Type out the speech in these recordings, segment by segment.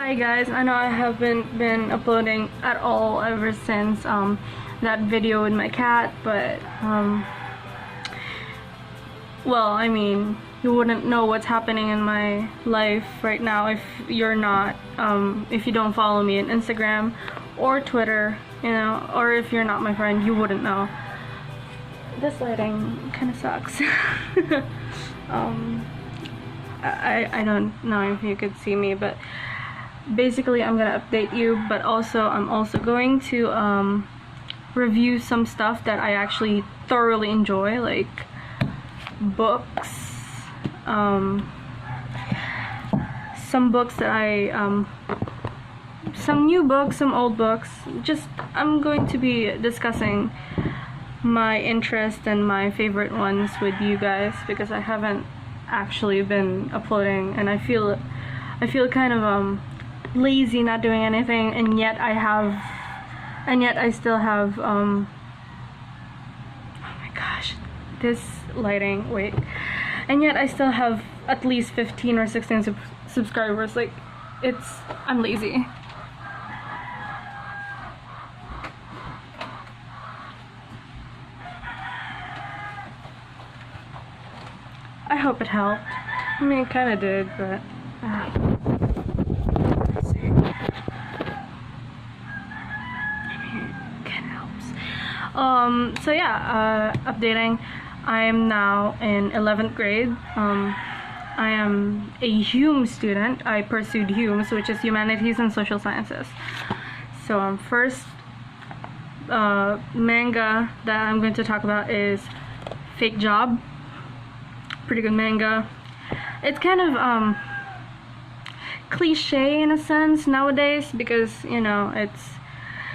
Hi guys, I know I haven't been uploading at all ever since that video with my cat, but well, I mean, you wouldn't know what's happening in my life right now if you're not if you don't follow me on Instagram or Twitter, you know, or if you're not my friend, you wouldn't know. This lighting kind of sucks. I don't know if you could see me, but basically I'm gonna update you, but also I'm also going to review some stuff that I actually thoroughly enjoy, like books, some books that some new books, some old books. Just I'm going to be discussing my interest and my favorite ones with you guys, because I haven't actually been uploading and I feel kind of lazy not doing anything, and yet I still have oh my gosh, this lighting, wait, and yet I still have at least 15 or 16 subscribers. Like, I'm lazy. I hope it helped. I mean, it kind of did, but let's see. It kind of helps. So yeah, updating. I am now in 11th grade. I am a Hume student. I pursued Hume's, which is Humanities and Social Sciences. So first manga that I'm going to talk about is Fake Job. Pretty good manga. It's kind of cliche in a sense nowadays, because, you know,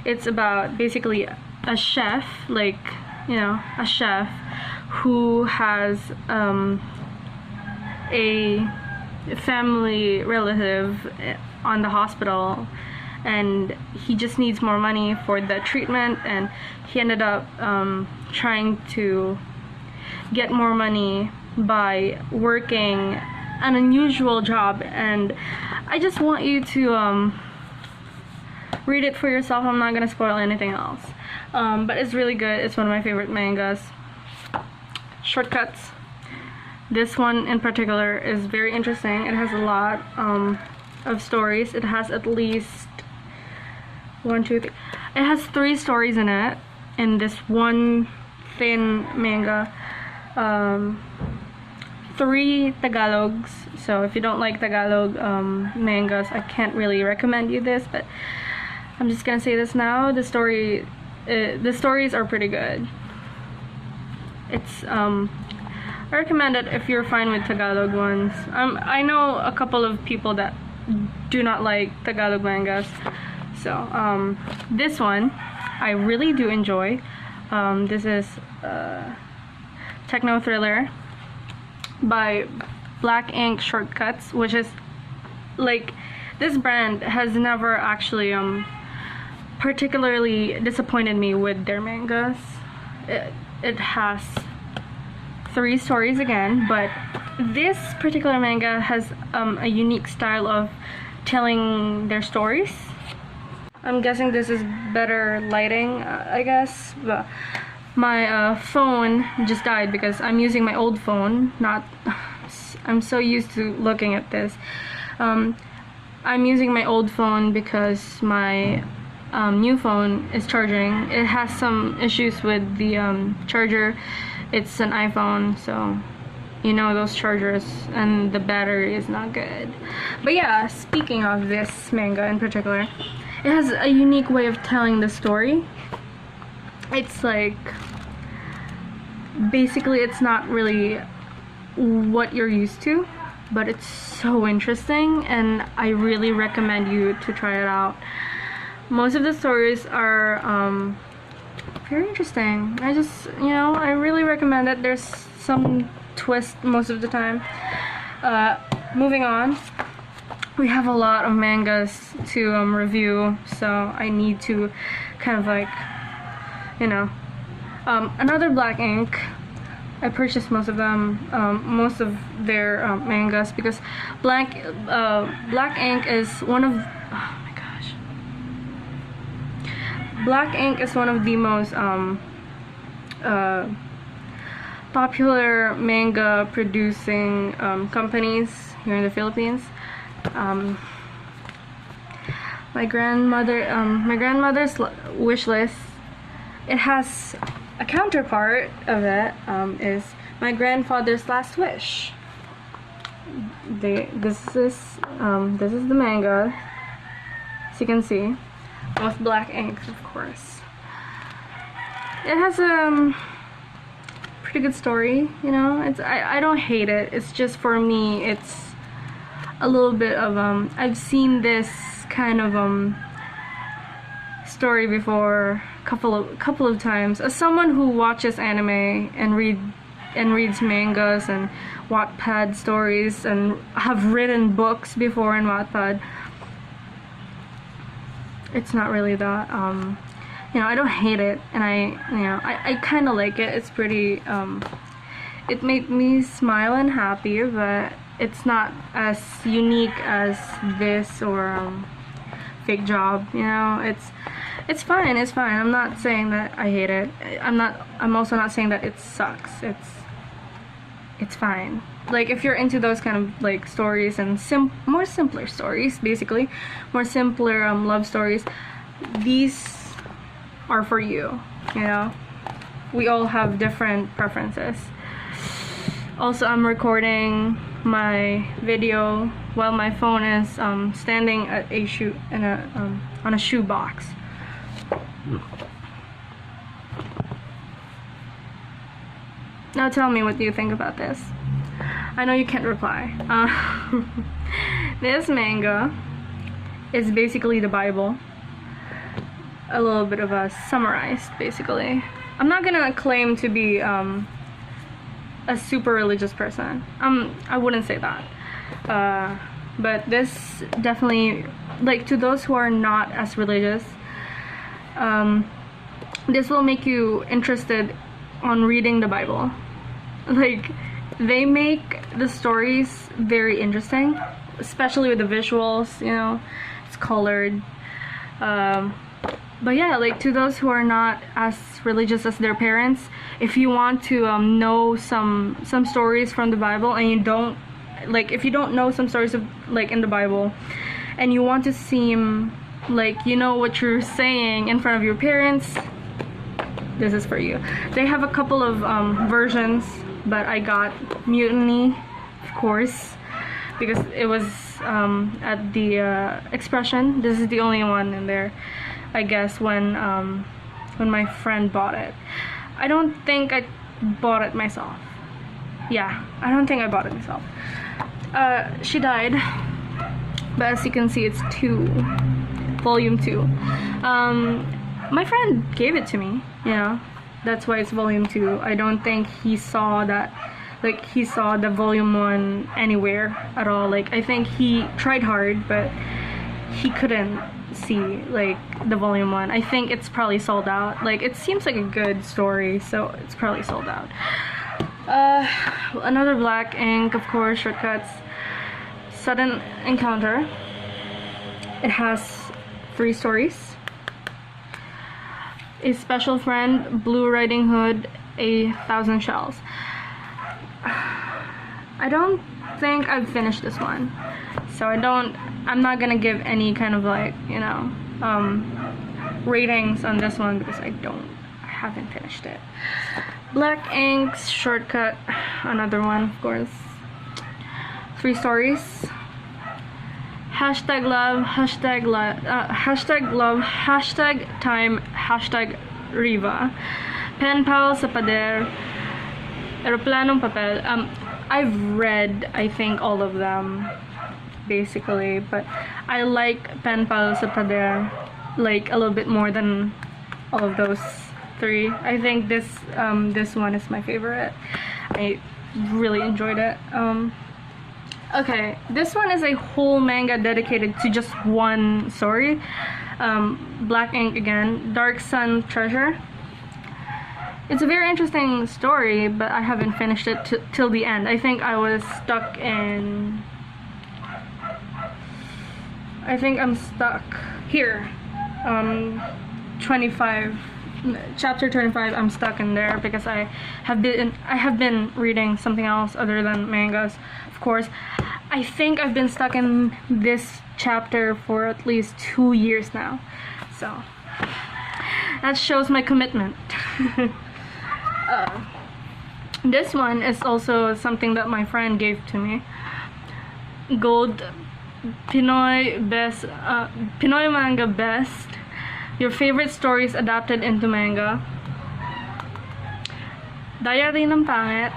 it's about basically a chef, like, you know, a chef who has a family relative on the hospital, and he just needs more money for the treatment, and he ended up trying to get more money by working an unusual job. And I just want you to read it for yourself. I'm not gonna spoil anything else, but it's really good. It's one of my favorite mangas. Shortcuts. This one in particular is very interesting. It has a lot of stories. It has at least 1, 2, 3. It has 3 stories in it, in this one thin manga. 3 Tagalogs. So if you don't like Tagalog mangas, I can't really recommend you this, but I'm just gonna say this now. The stories are pretty good. It's I recommend it if you're fine with Tagalog ones. I know a couple of people that do not like Tagalog mangas, so this one I really do enjoy. This is techno thriller by Black Ink Shortcuts, which is, like, this brand has never actually particularly disappointed me with their mangas. It has 3 stories again, but this particular manga has a unique style of telling their stories. I'm guessing this is better lighting, I guess, but my phone just died because I'm using my old phone. I'm so used to looking at this. I'm using my old phone because my new phone is charging. It has some issues with the charger. It's an iPhone, so you know those chargers, and the battery is not good. But yeah, speaking of this manga in particular, it has a unique way of telling the story. It's like, basically it's not really what you're used to, but it's so interesting, and I really recommend you to try it out. Most of the stories are very interesting. I really recommend it. There's some twist most of the time. Moving on, we have a lot of mangas to review, so I need to kind of, like, you know, another Black Ink. I purchased most of them, most of their mangas, because Black Ink is one of, oh my gosh, Black Ink is one of the most popular manga producing companies here in the Philippines. My grandmother's wish list, it has a counterpart of it, is my grandfather's last wish. This is the manga, as you can see, with Black Ink, of course. It has a pretty good story, you know. I don't hate it. It's just, for me, it's a little bit of I've seen this kind of story before couple of times. As someone who watches anime and reads mangas and Wattpad stories and have written books before in Wattpad, it's not really that you know, I don't hate it, and I kind of like it. It's pretty it made me smile and happy, but it's not as unique as this or Fake Job, you know. It's fine. I'm not saying that I hate it. I'm also not saying that it sucks. It's fine. Like, if you're into those kind of like stories and more simpler stories, basically, more simpler love stories, these are for you, you know. We all have different preferences. Also, I'm recording my video while my phone is standing at a shoe on a shoe box. Now tell me, what do you think about this? I know you can't reply. This manga is basically the Bible. A little bit of a summarized, basically. I'm not gonna claim to be a super religious person. I wouldn't say that. But this definitely, like, to those who are not as religious, this will make you interested on reading the Bible. Like, they make the stories very interesting, especially with the visuals, you know. It's colored. But yeah, like, to those who are not as religious as their parents, if you want to know some stories from the Bible, and you don't, like, if you don't know some stories of, like, in the Bible, and you want to seem like you know what you're saying in front of your parents, this is for you. They have a couple of versions, but I got Mutiny, of course, because it was at the Expression. This is the only one in there, I guess, when my friend bought it. I don't think I bought it myself. Yeah, I don't think I bought it myself. She died, but as you can see, it's volume 2. My friend gave it to me, you know. That's why it's volume 2. I don't think he saw that, like, he saw the volume 1 anywhere at all. Like, I think he tried hard, but he couldn't see, like, the volume 1. I think it's probably sold out. Like, it seems like a good story, so it's probably sold out. Another Black Ink, of course, shortcuts. Sudden Encounter. It has 3 stories. A Special Friend, Blue Riding Hood, 1,000 Shells. I don't think I've finished this one, so I'm not gonna give any kind of, like, you know, ratings on this one, because I haven't finished it. Black Ink's Shortcut, another one, of course. 3 stories. Hashtag love, hashtag time, hashtag Riva. Pen pal sa pader, Aeroplanong papel. I've read, I think, all of them, basically, but I like Pen pal sa pader, like, a little bit more than all of those 3. I think this one is my favorite. I really enjoyed it. Okay, this one is a whole manga dedicated to just one story. Black Ink again, Dark Sun Treasure. it's a very interesting story, but I haven't finished it till the end. I think I was stuck in... I think I'm stuck here. 25, chapter 25. I'm stuck in there because I have been reading something else other than mangas, of course. I think I've been stuck in this chapter for at least 2 years now, so that shows my commitment. This one is also something that my friend gave to me. Gold Pinoy manga best. Your favorite stories adapted into manga. Diary ng Pangit.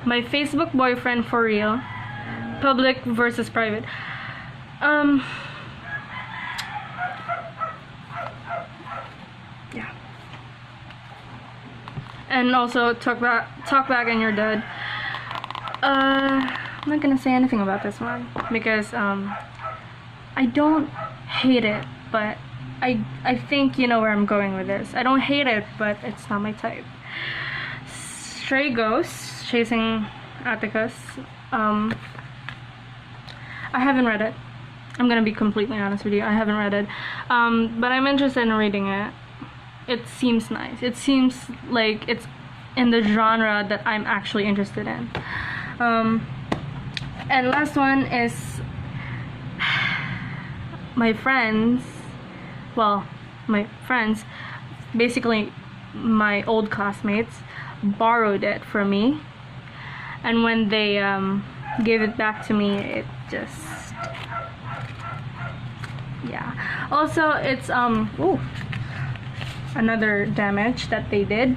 My Facebook boyfriend for real. Public versus private. Yeah. And also Talk Back and You're Dead. I'm not gonna say anything about this one because I don't hate it, but I think you know where I'm going with this. I don't hate it, but it's not my type. Stray Ghosts, Chasing Atticus. I haven't read it. I'm gonna be completely honest with you. I haven't read it, but I'm interested in reading it. It seems nice. It seems like it's in the genre that I'm actually interested in. And last one is my friends, basically my old classmates, borrowed it from me, and when they gave it back to me, it just, yeah. Also, it's ooh, another damage that they did.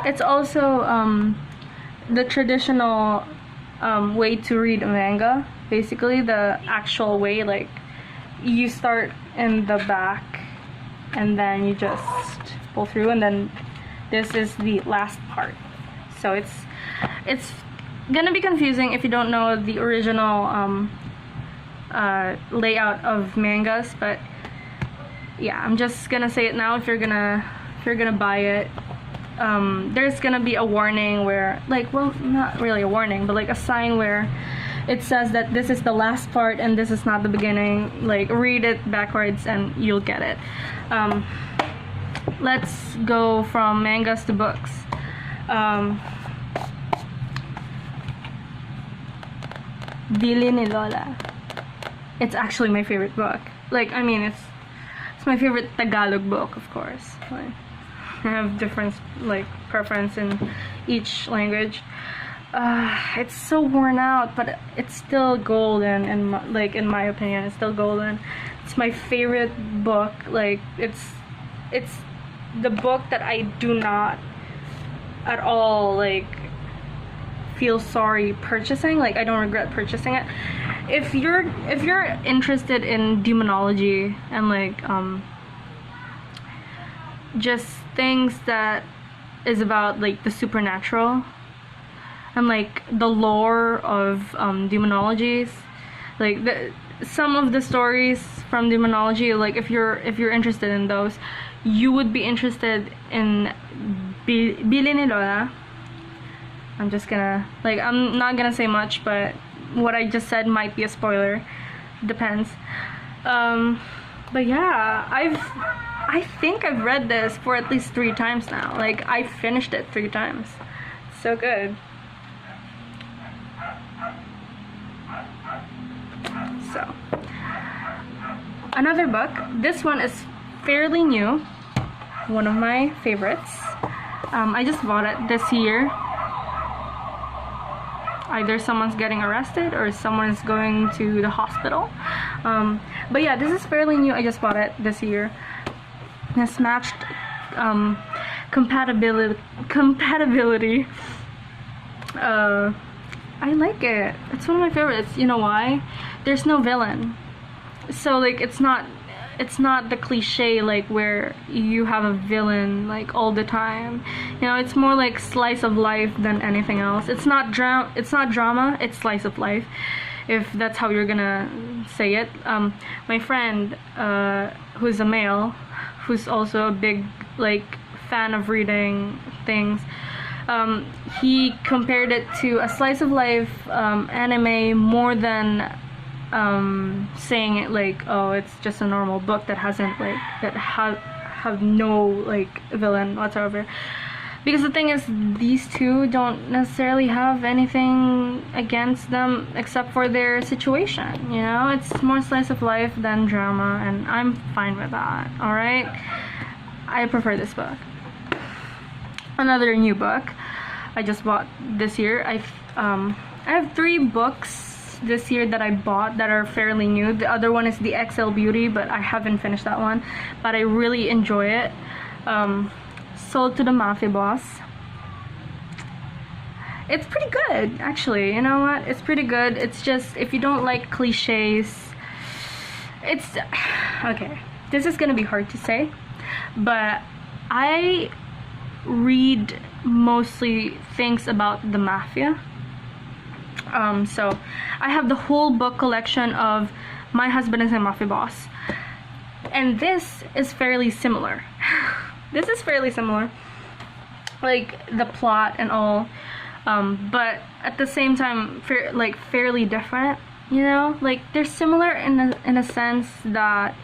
It's also the traditional way to read a manga. Basically, the actual way, like you start in the back and then you just pull through, and then this is the last part. So it's gonna be confusing if you don't know the original layout of mangas, but yeah, I'm just gonna say it now. If you're gonna buy it, there's gonna be a warning where, like, well, not really a warning, but like a sign where it says that this is the last part and this is not the beginning. Like, read it backwards and you'll get it. Let's go from mangas to books. Dili ni Lola. It's actually my favorite book. Like, I mean, it's my favorite Tagalog book, of course. Like, I have different like preference in each language. It's so worn out, but it's still golden, and like in my opinion, it's still golden. It's my favorite book. Like, it's the book that I do not at all like feel sorry purchasing. Like, I don't regret purchasing it. If you're interested in demonology and like just things that is about like the supernatural and like the lore of demonologies, like some of the stories from demonology, like if you're interested in those, you would be interested in Bili ni Lola. I'm not gonna say much, but what I just said might be a spoiler. Depends. But yeah, I think I've read this for at least 3 times now. Like, I finished it 3 times. So good. So, another book. This one is fairly new. One of my favorites. I just bought it this year. Either someone's getting arrested or someone is going to the hospital. But yeah, this is fairly new. I just bought it this year. It's matched compatibility. I like it. It's one of my favorites. You know why? There's no villain. So like it's not the cliche like where you have a villain like all the time. You know, it's more like slice of life than anything else. It's not drama, it's slice of life. if that's how you're gonna say it. My friend, who's a male, who's also a big like fan of reading things, he compared it to a slice of life anime more than saying it like, oh, it's just a normal book that hasn't like have no like villain whatsoever. Because the thing is, these two don't necessarily have anything against them except for their situation, you know? It's more slice of life than drama, and I'm fine with that, alright? I prefer this book. Another new book I just bought this year. I have 3 books this year that I bought that are fairly new. The other one is the XL Beauty, but I haven't finished that one. But I really enjoy it. Sold to the Mafia Boss. It's pretty good, actually. You know what? It's pretty good. It's just, if you don't like cliches, it's okay. This is gonna be hard to say, but I read mostly things about the mafia. So I have the whole book collection of My Husband is a Mafia Boss, and this is fairly similar. This is fairly similar, like the plot and all, but at the same time, fairly different. You know, like they're similar in a sense that,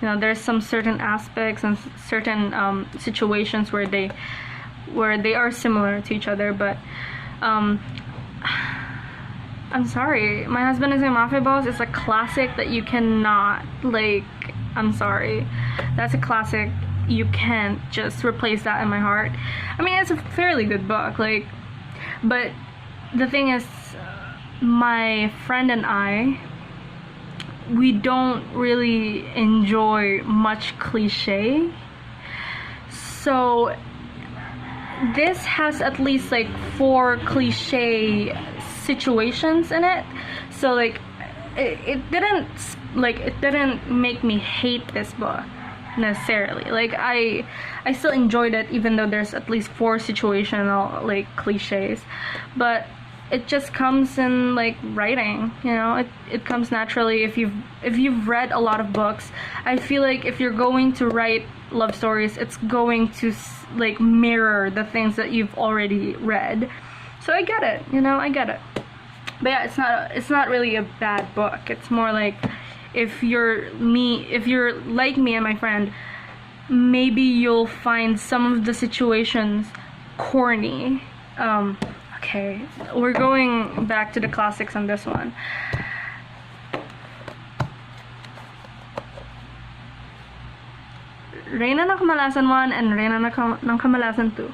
you know, there's some certain aspects and certain situations where they are similar to each other, but I'm sorry, My Husband is a Mafia Boss is a classic that you cannot, like, I'm sorry, that's a classic. You can't just replace that in my heart. I mean, it's a fairly good book, like, but the thing is, my friend and I, we don't really enjoy much cliche. So this has at least like 4 cliche situations in it. So like it didn't make me hate this book necessarily. Like I still enjoyed it, even though there's at least 4 situational like cliches, but it just comes in like writing, you know. It comes naturally if you've read a lot of books. I feel like if you're going to write love stories, it's going to like mirror the things that you've already read. So I get it, you know, I get it. But yeah, it's not really a bad book. It's more like, if you're like me and my friend, maybe you'll find some of the situations corny. Okay, we're going back to the classics on this one. Reyna ng Kamalasan 1 and Reyna ng Kamalasan 2.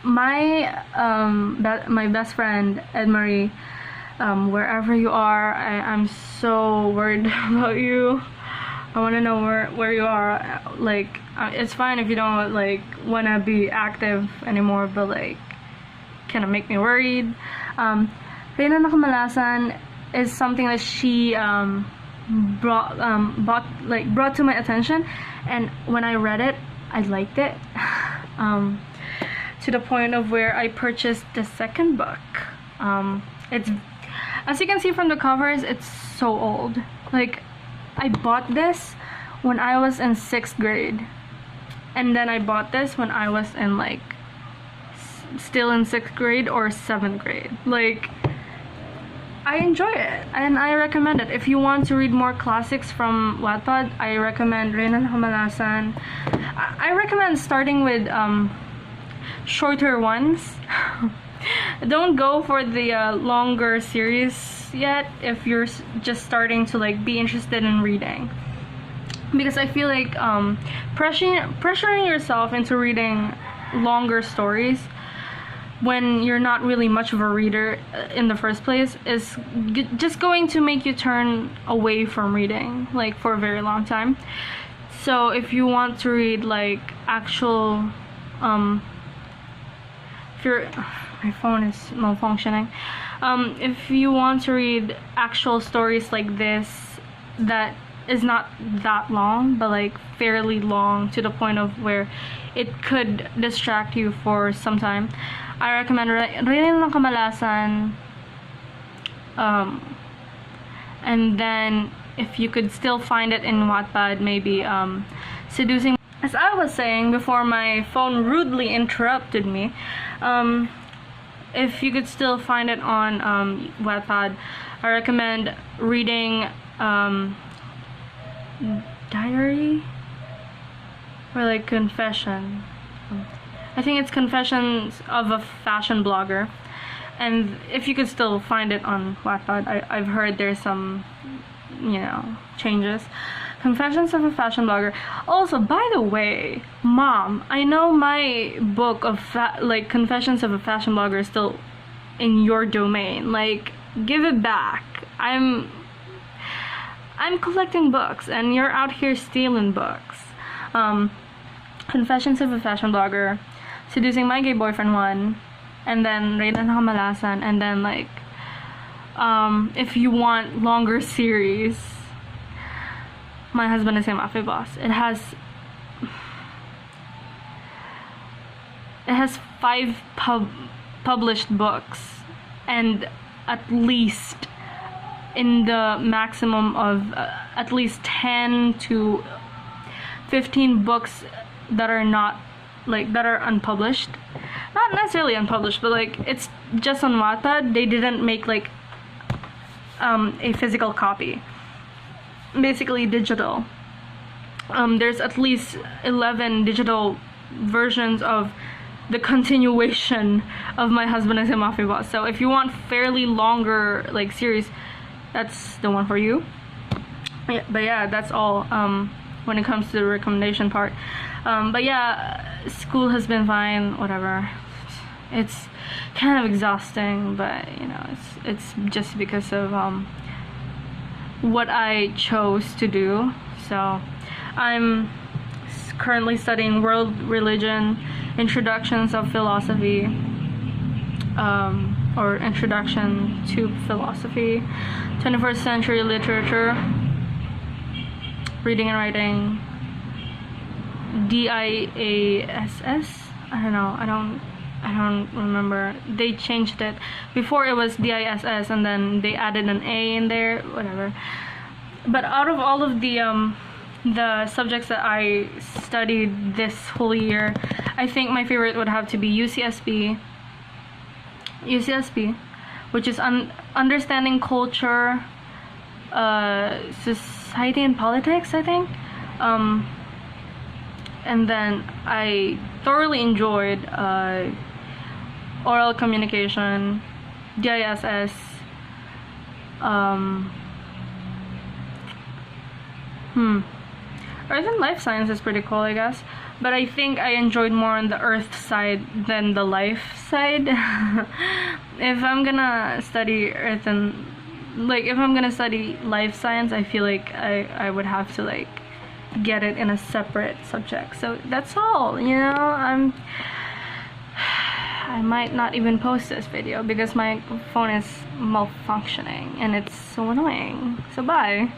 My best friend, Ed Marie, wherever you are, I'm so worried about you. I want to know where you are. Like, it's fine if you don't like want to be active anymore, but like, kind of make me worried. Reyna ng Kamalasan is something that she brought to my attention, and when I read it, I liked it. To the point of where I purchased the second book. It's, as you can see from the covers, it's so old. Like, I bought this when I was in 6th grade, and then I bought this when I was in like still in 6th grade or 7th grade. Like, I enjoy it and I recommend it. If you want to read more classics from Wattpad, I recommend Reyna ng Kamalasan. I recommend starting with shorter ones. Don't go for the longer series yet if you're just starting to like be interested in reading, because I feel like pressuring yourself into reading longer stories when you're not really much of a reader in the first place is just going to make you turn away from reading like for a very long time. So if you want to read like actual my phone is malfunctioning. If you want to read actual stories like this that is not that long, but like fairly long to the point of where it could distract you for some time, I recommend Reyna ng Kamalasan And then if you could still find it in Wattpad, maybe Seducing. As I was saying before my phone rudely interrupted me, if you could still find it on Wattpad, I recommend reading Diary or like Confession. I think it's Confessions of a Fashion Blogger. And if you could still find it on Wattpad, I've heard there's some, changes. Confessions of a Fashion Blogger. Also, by the way, Mom, I know my book of Confessions of a Fashion Blogger is still in your domain. Like, give it back. I'm collecting books, and you're out here stealing books. Confessions of a Fashion Blogger, Seducing My Gay Boyfriend 1, and then Reyna na Kamalasan, and then if you want longer series, My Husband is a Mafia Boss. It has 5 published books, and at least in the maximum of at least 10 to 15 books that are that are unpublished. Not necessarily unpublished, but it's just on Wattpad. They didn't make a physical copy. Basically digital. There's at least 11 digital versions of the continuation of My Husband is a Mafia Boss. So if you want fairly longer series, that's the one for you. Yeah, but yeah, that's all when it comes to the recommendation part. But yeah, school has been fine, whatever. It's kind of exhausting, but it's just because of what I chose to do. So I'm currently studying World Religion, Introductions of Philosophy, or Introduction to Philosophy, 21st Century Literature, Reading and Writing, DIASS. I don't know. I don't remember. They changed it. Before it was DISS, and then they added an A in there. Whatever. But out of all of the subjects that I studied this whole year, I think my favorite would have to be UCSB, which is Understanding Culture, Society and Politics, I think. And then I thoroughly enjoyed Oral Communication, DISS, Earth and Life Science is pretty cool, I guess. But I think I enjoyed more on the Earth side than the Life side. If I'm gonna study Earth and if I'm gonna study Life Science, I feel like I would have to get it in a separate subject. So that's all, I might not even post this video because my phone is malfunctioning and it's so annoying. So bye.